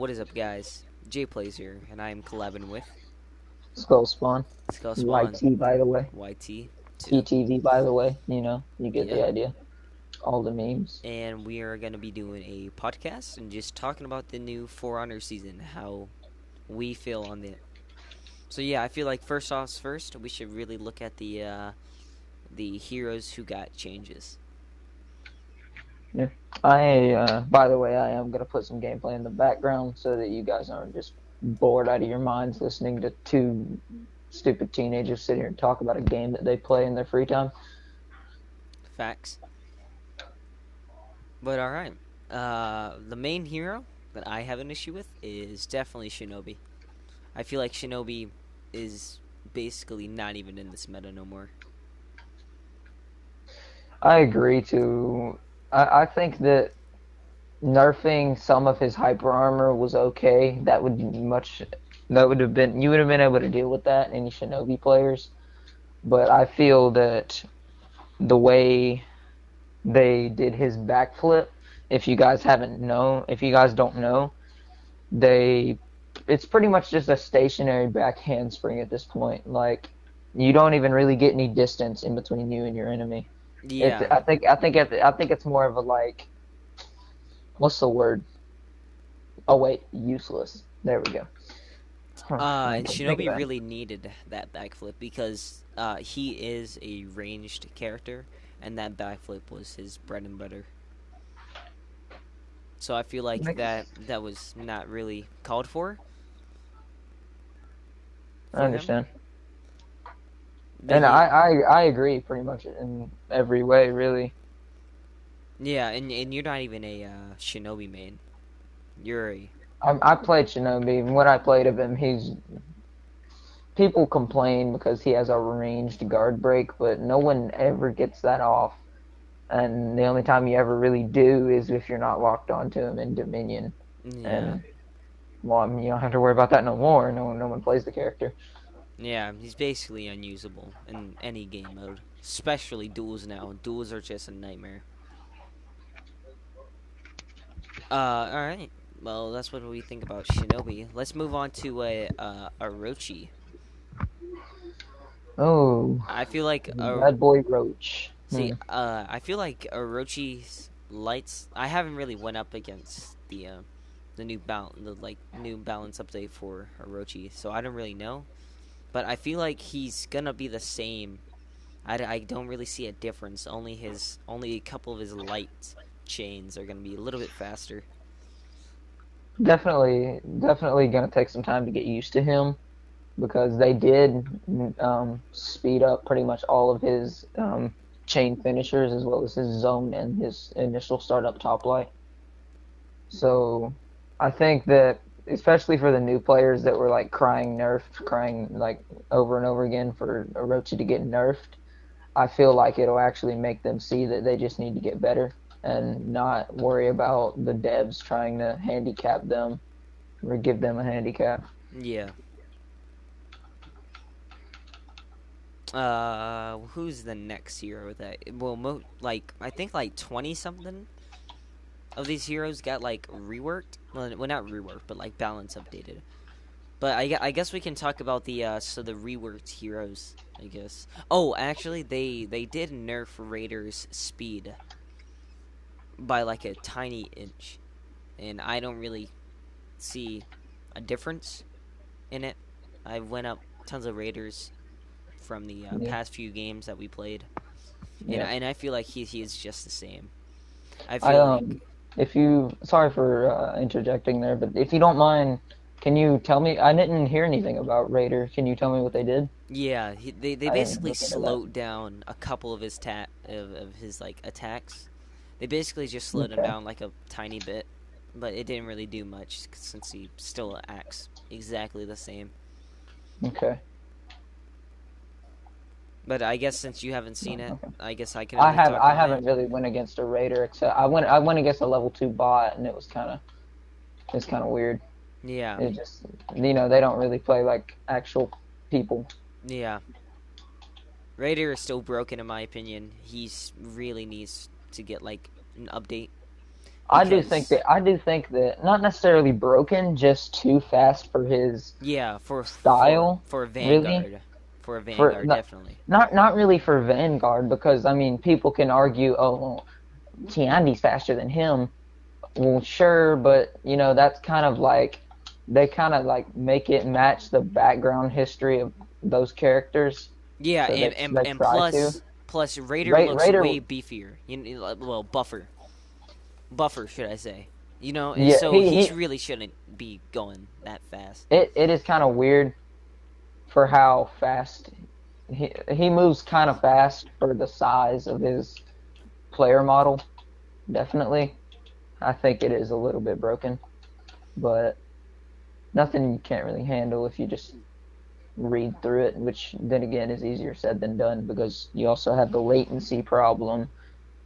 What is up, guys? Jay Plays here, and I am collabing with SkullSpawn. SkullSpawn YT, by the way. YT too. TTV, by the way. You get Yeah, the idea. All the memes. and we are gonna be doing a podcast and just talking about the new For Honor season, how we feel on it. So yeah, I feel like first, we should really look at the heroes who got changes. Yeah. By the way, I am going to put some gameplay in the background so that you guys aren't just bored out of your minds listening to two stupid teenagers sit here and talk about a game that they play in their free time. Facts. But all right, the main hero that I have an issue with is definitely Shinobi. I feel like Shinobi is basically not even in this meta no more. I agree to. I think that nerfing some of his hyper armor was okay. That would have been, you would have been able to deal with that, any Shinobi players. But I feel that the way they did his backflip, if you guys don't know, they it's pretty much just a stationary back handspring at this point. Like, you don't even really get any distance in between you and your enemy. It's Yeah, I think it's more of a, like, what's the word? Oh wait, useless. There we go. Huh, I and couldn't think of Shinobi that. really needed that backflip because he is a ranged character, and that backflip was his bread and butter. So I feel like Makes that was not really called I for him. understand. But And he, I agree pretty much in every way, really. yeah, and you're not even a Shinobi main. You're a I played Shinobi, and when I played of him, people complain because he has a ranged guard break, but no one ever gets that off. And the only time you ever really do is if you're not locked onto him in Dominion. yeah. And, well, I mean, you don't have to worry about that no more. No one plays the character. Yeah, he's basically unusable in any game mode, especially duels now. Duels are just a nightmare. All right. Well, that's what we think about Shinobi. Let's move on to Orochi. Oh, I feel like bad boy Roach. I feel like Orochi's lights. I haven't really went up against the new balance update for Orochi, so I don't really know. But I feel like he's gonna be the same. I don't really see a difference. Only a couple of his light chains are gonna be a little bit faster. Definitely gonna take some time to get used to him because they did speed up pretty much all of his chain finishers as well as his zone and his initial startup top light. So I think that, especially for the new players that were like crying like over and over again for Orochi to get nerfed, I feel like it'll actually make them see that they just need to get better and not worry about the devs trying to handicap them or give them a handicap. Yeah. Who's the next hero that? Well, I think like 20 something of these heroes got like reworked. Well, not reworked, but like balance updated. But I guess we can talk about the reworked heroes. I guess. Oh, actually, they did nerf Raider's speed by like a tiny inch, and I don't really see a difference in it. I went up tons of Raiders from the Yeah, past few games that we played, and yeah. I feel like he is just the same. I I feel like if you sorry for interjecting there, but if you don't mind, can you tell me? I didn't hear anything about Raider. Can you tell me what they did? yeah, they I didn't basically look into that. slowed down a couple of of his like attacks. They basically just slowed him Okay. down like a tiny bit, but it didn't really do much since he still acts exactly the same. Okay. But I guess since you haven't seen Oh, it, okay. I guess I can only talk I on it. haven't really went against a Raider except I went against a level 2 bot, and it's kind of weird. Yeah, It just, they don't really play like actual people. yeah. Raider is still broken in my opinion. He's really needs to get like an update. because I do think that not necessarily broken, just too fast for his yeah, style, for really. Vanguard, for a For Vanguard definitely. not really for Vanguard, because I mean people can argue, oh, well, Tiandi's faster than him. Well, sure, but you know that's kind of like they kind of like make it match the background history of those characters, Yeah, so they and try to. plus Raider looks Raider, way beefier. Well, buffer should I say? You know, and yeah, so he really shouldn't be going that fast. it is kind of weird for how fast he moves, kind of fast for the size of his player model. Definitely, I think it is a little bit broken, but nothing you can't really handle if you just read through it, which then again is easier said than done because you also have the latency problem.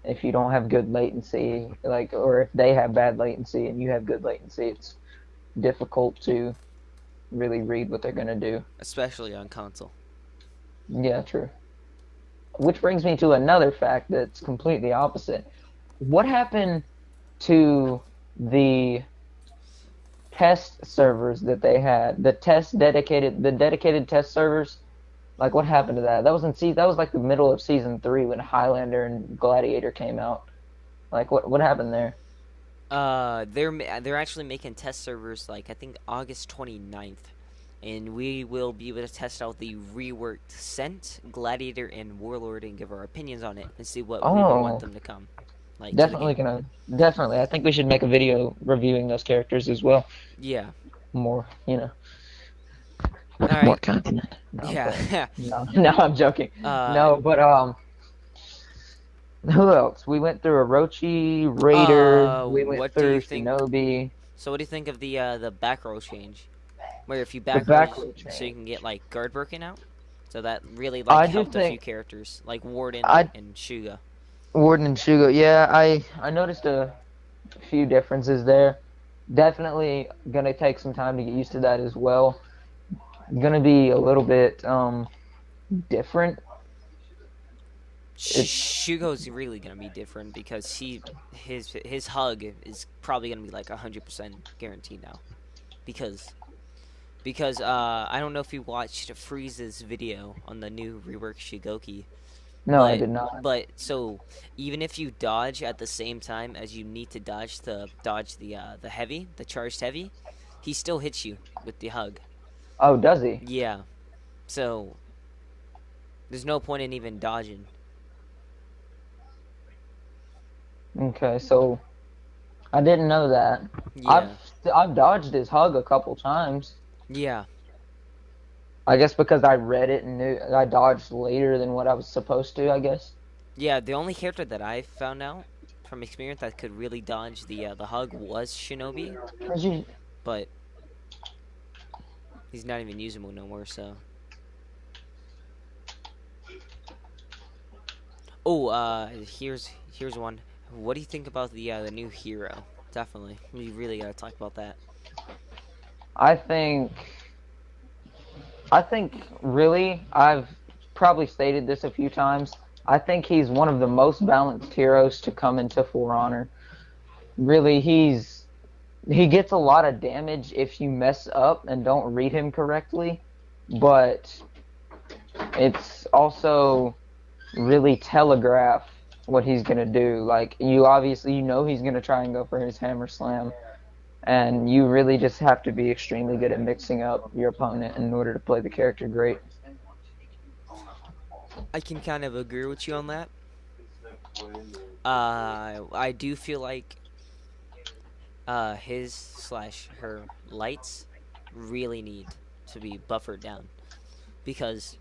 If you don't have good latency, like, or if they have bad latency and you have good latency, it's difficult to really read what they're going to do. Especially on console. Yeah, true. Which brings me to another fact that's completely opposite. What happened to the test servers that they had? The dedicated test servers. Like, what happened to that? That was like the middle of season 3 when Highlander and Gladiator came out. Like, what happened there? They're actually making test servers like I think August 29th, and we will be able to test out the reworked Scent, Gladiator, and Warlord and give our opinions on it and see what we would want Oh, them to come like to the game. definitely. I think we should make a video reviewing those characters as well. Yeah. More, you know, All more right. content. No, Yeah. no, I'm joking. uh. No, but who else? We went through Orochi, Raider. We went What do through you think? Shinobi. So what do you think of the back roll change, where if you The back roll back row so you can get change. like guard broken out? So that really like I do helped a few think characters like Warden I and Shuga. Warden and Shugo. Yeah, I noticed a few differences there. Definitely gonna take some time to get used to that as well. Gonna be a little bit different. It's Shugo's really gonna be different because his hug is probably gonna be like 100% guaranteed now, because I don't know if you watched Freeze's video on the new rework Shigoki, no, I did not. but so even if you dodge at the same time as you need to dodge the heavy, the charged heavy, he still hits you with the hug. Oh, does he? Yeah, so there's no point in even dodging. Okay, so I didn't know that. I've Yeah, I've dodged his hug a couple times. yeah. I guess because I read it and knew I dodged later than what I was supposed to, I guess. Yeah, the only character that I found out from experience that could really dodge the hug was Shinobi, 'Cause you, but he's not even usable no more. So, oh, here's one. What do you think about the new hero? Definitely, we really gotta talk about that. I think I think really I've probably stated this a few times. I think he's one of the most balanced heroes to come into For Honor. Really, he gets a lot of damage if you mess up and don't read him correctly, but it's also really telegraph what he's gonna do. Like you obviously you know he's gonna try and go for his hammer slam, and you really just have to be extremely good at mixing up your opponent in order to play the character great. I can kind of agree with you on that. I do feel like his slash her lights really need to be buffered down because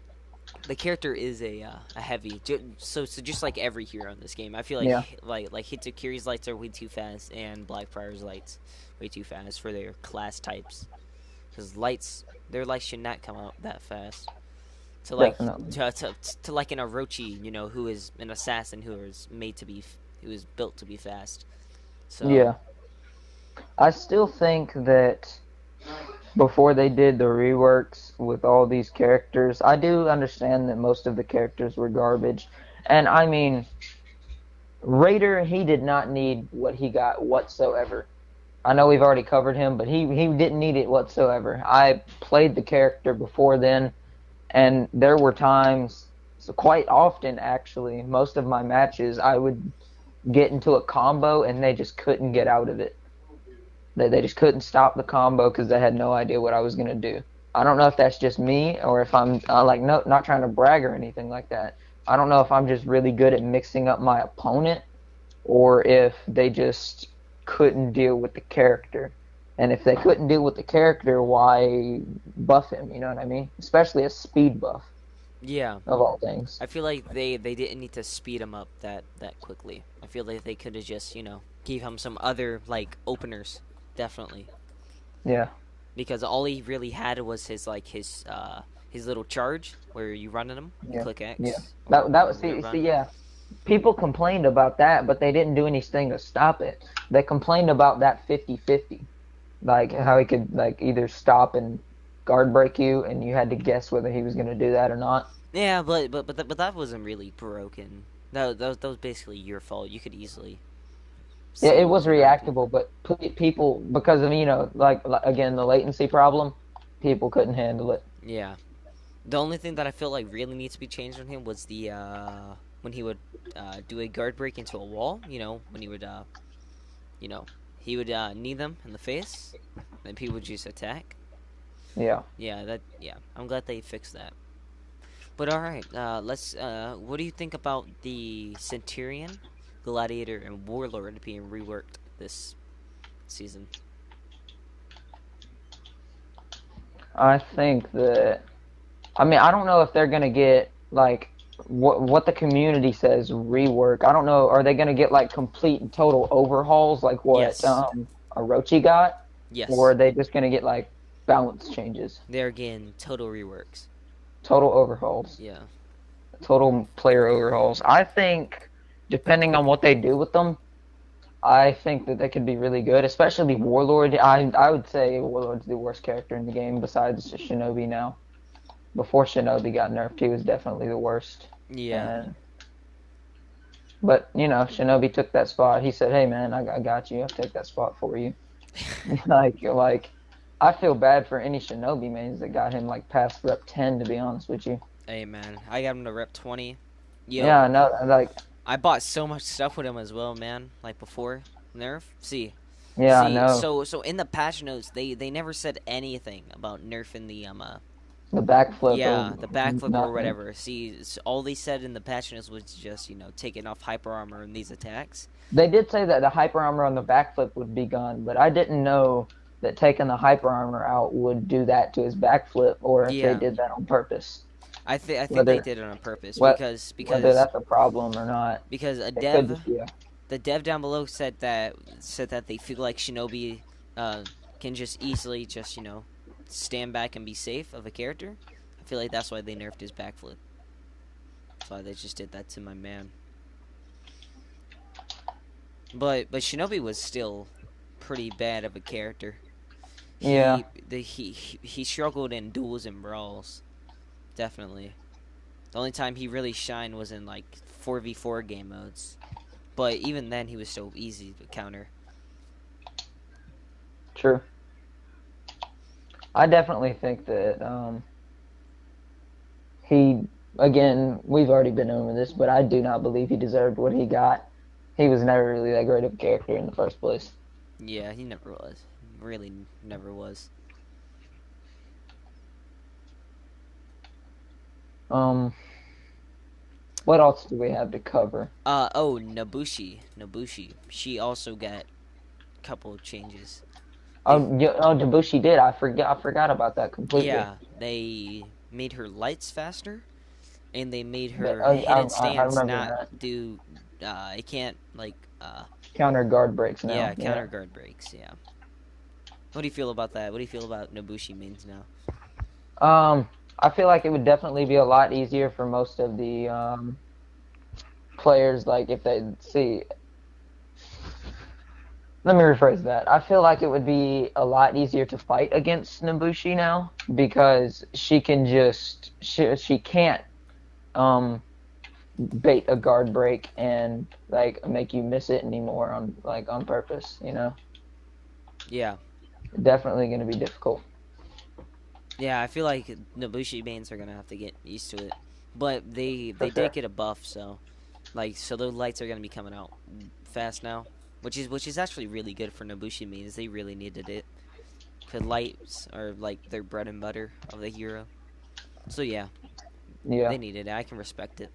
the character is a heavy. So just like every hero in this game, I feel Yeah, like Hitakiri's lights are way too fast and Blackfriar's lights way too fast for their class types. Because their lights should not come out that fast. To like definitely. to like an Orochi, you know, who is an assassin who is built to be fast. So Yeah. I still think that before they did the reworks with all these characters, I do understand that most of the characters were garbage. And I mean, Raider, he did not need what he got whatsoever. I know we've already covered him, but he didn't need it whatsoever. I played the character before then, and there were times, so quite often actually, most of my matches, I would get into a combo and they just couldn't get out of it. They just couldn't stop the combo because they had no idea what I was gonna do. I don't know if that's just me or if I'm like no, not trying to brag or anything like that. I don't know if I'm just really good at mixing up my opponent or if they just couldn't deal with the character. And if they couldn't deal with the character, why buff him? You know what I mean? Especially a speed buff Yeah. of all things. I feel like they didn't need to speed him up that quickly. I feel like they could have just, gave him some other like openers, definitely. Yeah, Because all he really had was his little charge where you run at him, you yeah, click yeah. X That was or see run. yeah. People complained about that, but they didn't do anything to stop it. They complained about that 50-50, like how he could like either stop and guard break you, and you had to guess whether he was going to do that or not. Yeah, but that wasn't really broken. That was basically your fault. You could easily Yeah, see it who was was around you. reactable, but people because of like again the latency problem, people couldn't handle it. Yeah. The only thing that I feel like really needs to be changed on him was the when he would do a guard break into a wall. When you know he would knee them in the face, then people would just attack. Yeah. Yeah. I'm glad they fixed that. But all right, let's. What do you think about the Centurion, Gladiator, and Warlord being reworked this season? I think that I mean I don't know if they're gonna get like what the community says rework. I don't know. Are they gonna get like complete and total overhauls like what Yes. Orochi got, or are Yes. they just gonna get like balance changes, They're again total reworks. total overhauls, Yeah. total player overhauls? I think depending on what they do with them, I think that they could be really good, especially Warlord. I would say Warlord's the worst character in the game besides Shinobi now. Before Shinobi got nerfed, he was definitely the worst. Yeah. And but Shinobi took that spot. He said, "Hey man, I got you. I'll take that spot for you." like I feel bad for any Shinobi mains that got him like past rep 10. To be honest with you. Hey man, I got him to rep 20. Yo, Yeah, no, like I bought so much stuff with him as well, man. Like before nerf. See, yeah, see. no, So in the patch notes, they never said anything about nerfing the the backflip or yeah, the backflip or nothing. whatever. See, all they said in the patch notes was just taking off hyper armor in these attacks. They did say that the hyper armor on the backflip would be gone, but I didn't know that taking the hyper armor out would do that to his backflip, or if they Yeah, did that on purpose. I think they Whether did it on purpose what because whether because that's a problem or not, because a it could dev just be a the dev down below said that they feel like Shinobi can just easily just stand back and be safe of a character. I feel like that's why they nerfed his backflip. That's why they just did that to my man. But Shinobi was still pretty bad of a character. yeah. He struggled in duels and brawls. Definitely. The only time he really shined was in like 4v4 game modes. But even then, he was so easy to counter. True. I definitely think that he again we've already been over this, but I do not believe he deserved what he got. He was never really that great of a character in the first place. Yeah, he never was. Really, never was. Um, what else do we have to cover? Oh, Nobushi. She also got a couple of changes. They, Oh, Debussy did. I forgot about that completely. yeah, they made her lights faster, and they made But her hidden I stance remember not that. do. It can't Counter guard breaks now. yeah, Yeah. counter guard breaks. Yeah. What do you feel about that? What do you feel about Nobushi mains now? I feel like it would definitely be a lot easier for most of the players. Like if they see, let me rephrase that. I feel like it would be a lot easier to fight against Nabushi now because she can just she can't um bait a guard break and like make you miss it anymore on purpose. Yeah. Definitely going to be difficult. Yeah, I feel like Nobushi mains are gonna have to get used to it, but For they did sure. get a buff, so so those lights are gonna be coming out fast now, which is actually really good for Nobushi mains. They really needed it, cause lights are like their bread and butter of the hero. So yeah, Yeah. they needed it. I can respect it.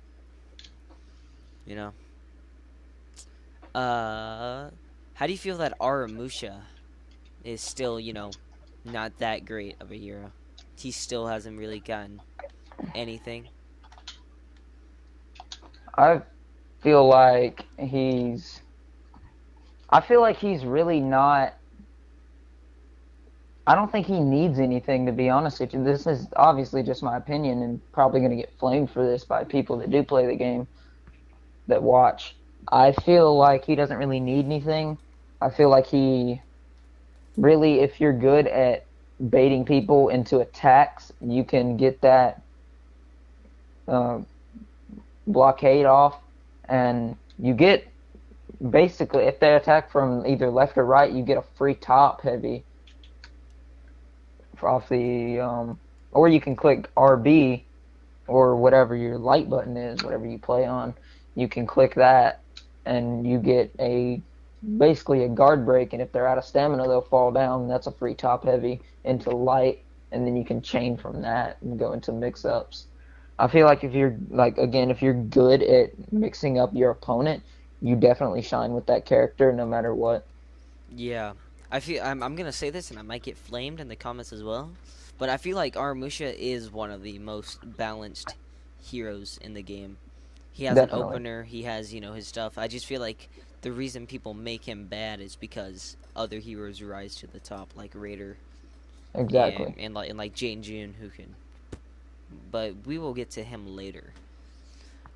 You know. Uh, how do you feel that Aramusha is still not that great of a hero? He still hasn't really gotten anything. I feel like he's I feel like he's really not. I don't think he needs anything, to be honest with you. This is obviously just my opinion, and probably going to get flamed for this by people that do play the game, that watch. I feel like he doesn't really need anything. I feel like he really, if you're good at baiting people into attacks, you can get that uh, blockade off, and you get basically, if they attack from either left or right, you get a free top heavy off the or you can click RB or whatever your light button is, whatever you play on. You can click that and you get a basically a guard break, and if they're out of stamina they'll fall down. That's a free top heavy into light, and then you can chain from that and go into mix ups. I feel like if you're like, again, if you're good at mixing up your opponent, you definitely shine with that character no matter what. Yeah, I'm gonna say this, and I might get flamed in the comments as well, but I feel like Aramusha is one of the most balanced heroes in the game. He has an Definitely. opener. He has his stuff. I just feel like the reason people make him bad is because other heroes rise to the top, like Raider Exactly. and like Jane June, who can. But we will get to him later.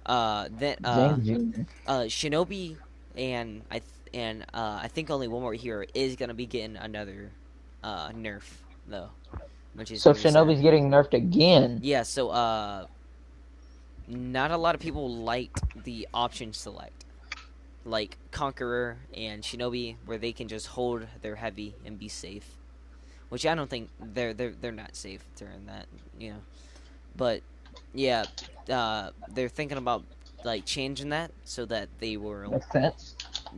Then James Jr. Shinobi and I think only one more hero is gonna be getting another nerf though, which is So gonna be sad. Shinobi's getting nerfed again. Yeah, so not a lot of people liked the option select, like Conqueror and Shinobi, where they can just hold their heavy and be safe. Which I don't think they're not safe during that, But yeah, they're thinking about like changing that so that they were Makes sense.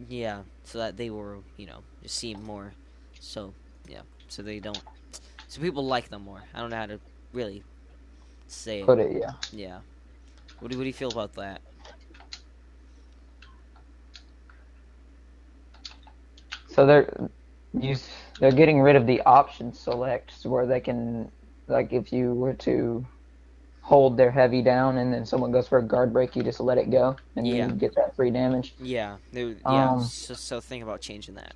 yeah, so that they were just seem more. So yeah, so they don't. So people like them more. I don't know how to really say it. Put it, yeah. Yeah. What do you feel about that? So use they're getting rid of the option selects where they can, like, if you were to hold their heavy down and then someone goes for a guard break, you just let it go and Yeah. you get that free damage. Yeah. Um, So think about changing that.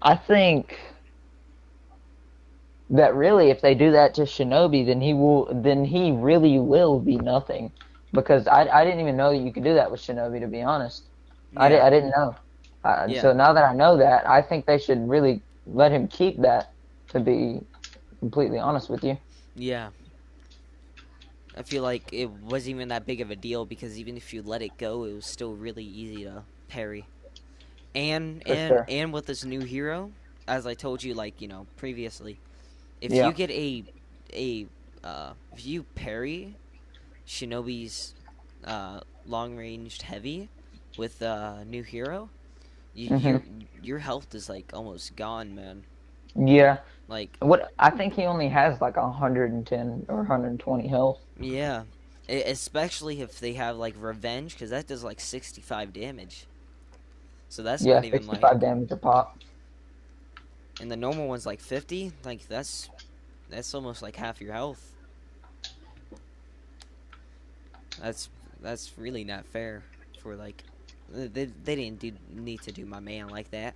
I think that really, if they do that to Shinobi, then he really will be nothing, because I didn't even know that you could do that with Shinobi, to be honest. Yeah. I didn't know. Yeah. So now that I know that, I think they should really let him keep that. To be completely honest with you. Yeah. I feel like it wasn't even that big of a deal because even if you let it go, it was still really easy to parry. And For and sure. and with this new hero, as I told you, previously, if you Yeah. get a if you parry Shinobi's long ranged heavy with new hero, hmm your health is like almost gone, man. Yeah. Like What I think he only has like 110 or 120 health. yeah, especially if they have like revenge, because that does like 65 damage. So that's Yeah, not even 65 like, damage a pop. and the normal one's like 50. Like that's almost like half your health. That's that's really not fair for like they didn't need to do my man like that.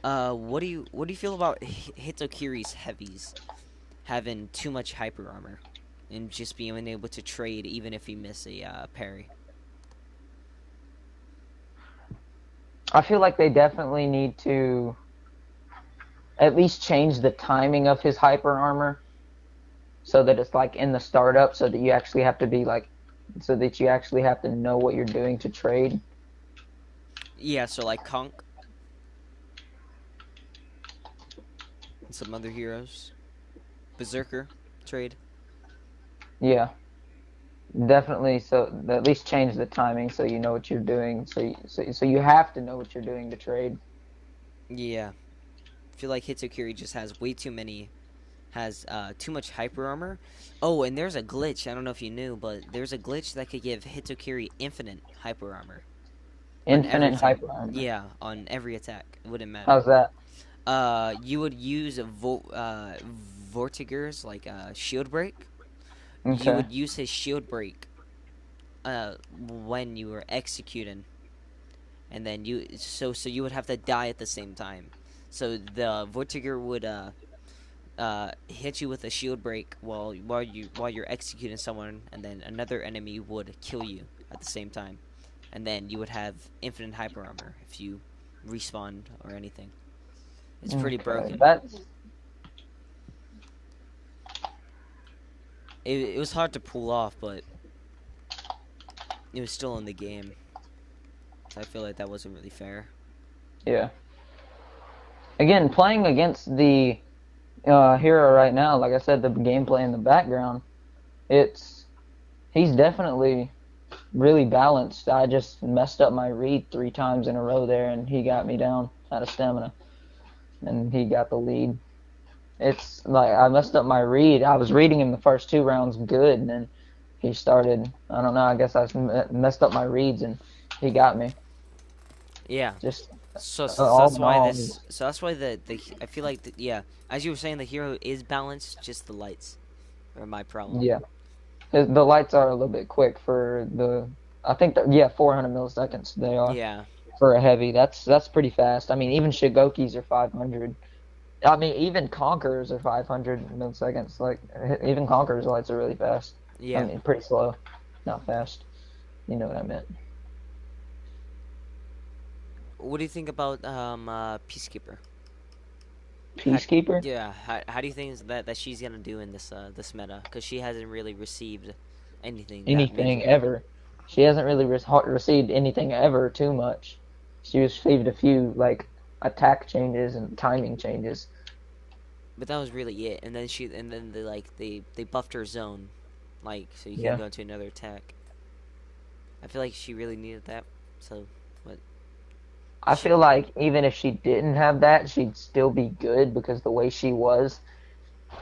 What do you feel about Hitokiri's heavies having too much hyper armor and just being able to trade even if he miss a parry? I feel like they definitely need to at least change the timing of his hyper armor so that it's like in the startup, so that you actually have to be like, so that you actually have to know what you're doing to trade. Yeah, so like Conk and some other heroes. Berserker trade. Yeah, definitely. So at least change the timing so you know what you're doing. So you have to know what you're doing to trade. Yeah. I feel like Hitokiri just has way too many has too much hyper armor. Oh, and there's a glitch. I don't know if you knew, but there's a glitch that could give Hitokiri infinite hyper armor on Infinite everything. hyper armor. Yeah, on every attack. It wouldn't matter. How's that? You would use Vortigers like shield break. You Okay. would use his shield break when you were executing, and then so you would have to die at the same time. So the Vortiger would hit you with a shield break while you're executing someone, and then another enemy would kill you at the same time, and then you would have infinite hyper armor if you respawned or anything. It's pretty Okay. broken. That's It was hard to pull off, but it was still in the game. So I feel like that wasn't really fair. yeah. Again, playing against the hero right now, like I said, the gameplay in the background, it's he's definitely really balanced. I just messed up my read 3 times in a row there, and he got me down out of stamina, and he got the lead. It's like I messed up my read. I was reading him the first 2 rounds good, and then he started. I don't know. I guess I messed up my reads, and he got me. Yeah. Just So all that's in why all, this. So that's why the I feel like yeah, as you were saying, the hero is balanced. Just the lights are my problem. yeah. The lights are a little bit quick for the. I think that yeah, 400 milliseconds they are Yeah. for a heavy. That's pretty fast. I mean, even Shigokis are 500. I mean, even Conquerors are 500 milliseconds. Like even Conquerors lights are really fast. I Yeah. mean, pretty slow, not fast. You know what I meant. What do you think about Peacekeeper? How, Peacekeeper. yeah. How do you think that she's gonna do in this meta? Because she hasn't really received anything that Anything major. ever. She hasn't really received anything ever too much. She received a few like attack changes and timing changes. But that was really it. And then they buffed her zone, like so you can Yeah. go into another attack. I feel like she really needed that. So, but I she, feel like even if she didn't have that, she'd still be good because the way she was,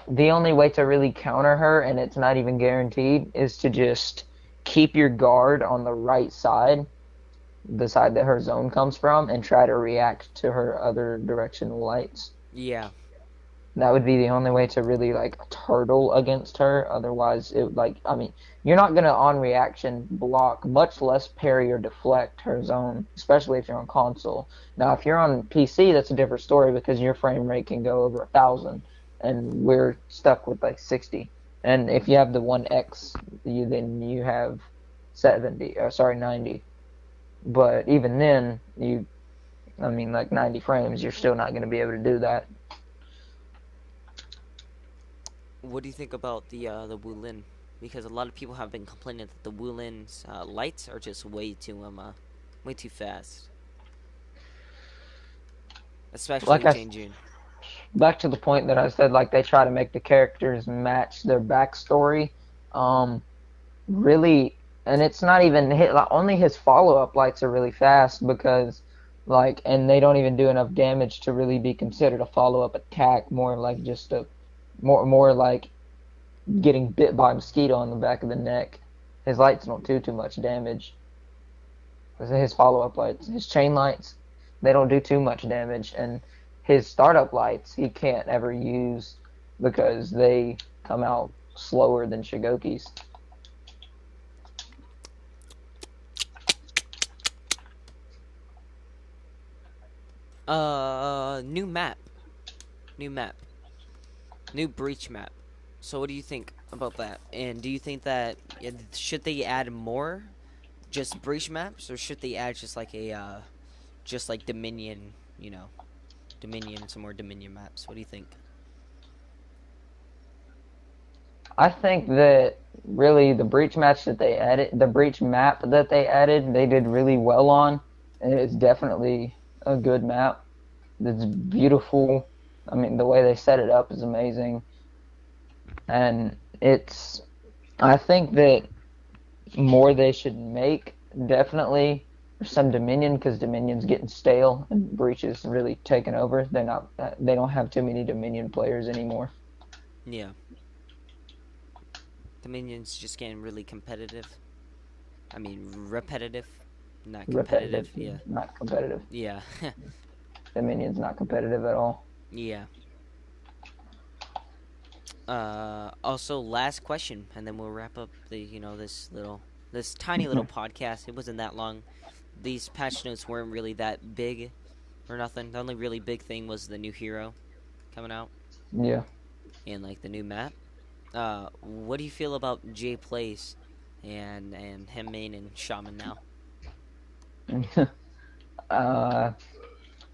the only way to really counter her, and it's not even guaranteed, is to just keep your guard on the right side, the side that her zone comes from, and try to react to her other directional lights. yeah, That would be the only way to really like turtle against her. Otherwise, it like I mean, you're not gonna on reaction block, much less parry or deflect her zone, especially if you're on console. Now, if you're on PC, that's a different story because your frame rate can go over 1,000, and we're stuck with like 60. And if you have the One X, then you have 70. Sorry, 90. But even then, I mean, like 90 frames, you're still not gonna be able to do that. what do you think about the Wulin? Because a lot of people have been complaining that the Wulin's lights are just way too fast, especially Like I Jane. back to the point that I said, like they try to make the characters match their backstory. Um, really, and it's not even like, only his follow up lights are really fast because, like, and they don't even do enough damage to really be considered a follow up attack. More like just a, more like getting bit by a mosquito on the back of the neck. His lights don't do too much damage. His follow up lights, his chain lights, they don't do too much damage, and his startup lights he can't ever use because they come out slower than Shigoki's. New map, new map, new breach map. So what do you think about that? And do you think that should they add more just breach maps, or should they add just like a just like Dominion, Dominion, some more Dominion maps? What do you think? I think that really the breach match that they added, the breach map that they added, they did really well on. And it's definitely a good map. It's beautiful. I mean, the way they set it up is amazing. And it's, I think that more they should make, definitely some Dominion, because Dominion's getting stale and Breach is really taking over. They don't have too many Dominion players anymore. Yeah. Dominion's just getting really competitive. I mean, repetitive, not Repetitive, competitive. Yeah. not competitive. Yeah. Dominion's not competitive at all. Yeah. Also, last question, and then we'll wrap up this tiny little podcast. It wasn't that long. These patch notes weren't really that big or nothing. The only really big thing was the new hero coming out Yeah. and like the new map. What do you feel about Jay Place and him main and Shaman now? uh,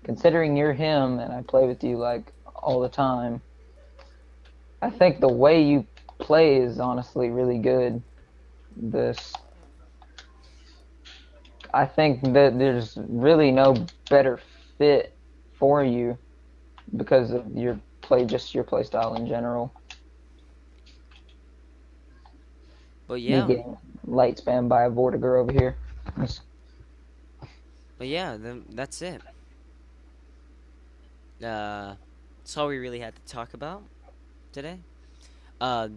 Considering you're him and I play with you like all the time, I think the way you play is honestly really good. This, I think that there's really no better fit for you because of your play style in general. But Me yeah, getting light spammed by a Vortiger over here. then that's it. That's all we really had to talk about today.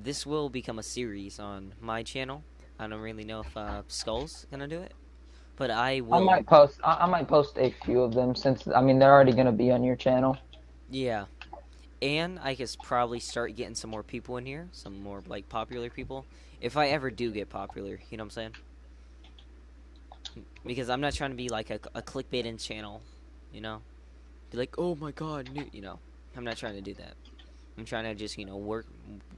This will become a series on my channel. I don't really know if Skull's gonna do it, but I I will. might post. I might post a few of them since I mean they're already gonna be on your channel. Yeah, and I could probably start getting some more people in here, some more like popular people, if I ever do get popular. You know what I'm saying? Because I'm not trying to be like a clickbaiting channel. You know, be like, oh my god, new. You know, I'm not trying to do that. I'm trying to just work.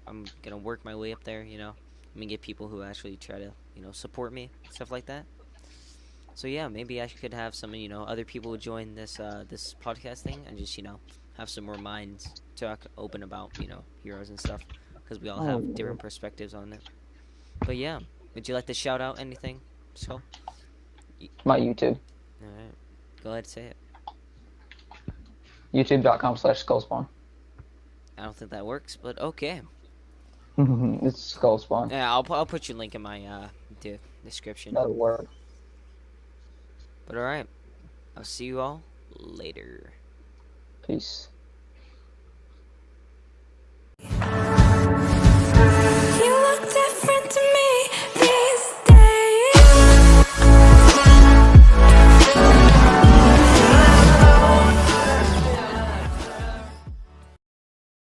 I'm gonna work my way up there. I'm gonna get people who actually try to support me, stuff like that. So yeah, maybe I could have some other people join this podcast thing and just have some more minds talk open about heroes and stuff because we all have Oh, different perspectives on it. But yeah, would you like to shout out anything, Skull? my YouTube. All right, go ahead, say it. YouTube.com/SkullSpawn. I don't think that works, but okay. It's SkullSpawn. Yeah, I'll put your link in my description. That'll work. But all right, I'll see you all later. Peace.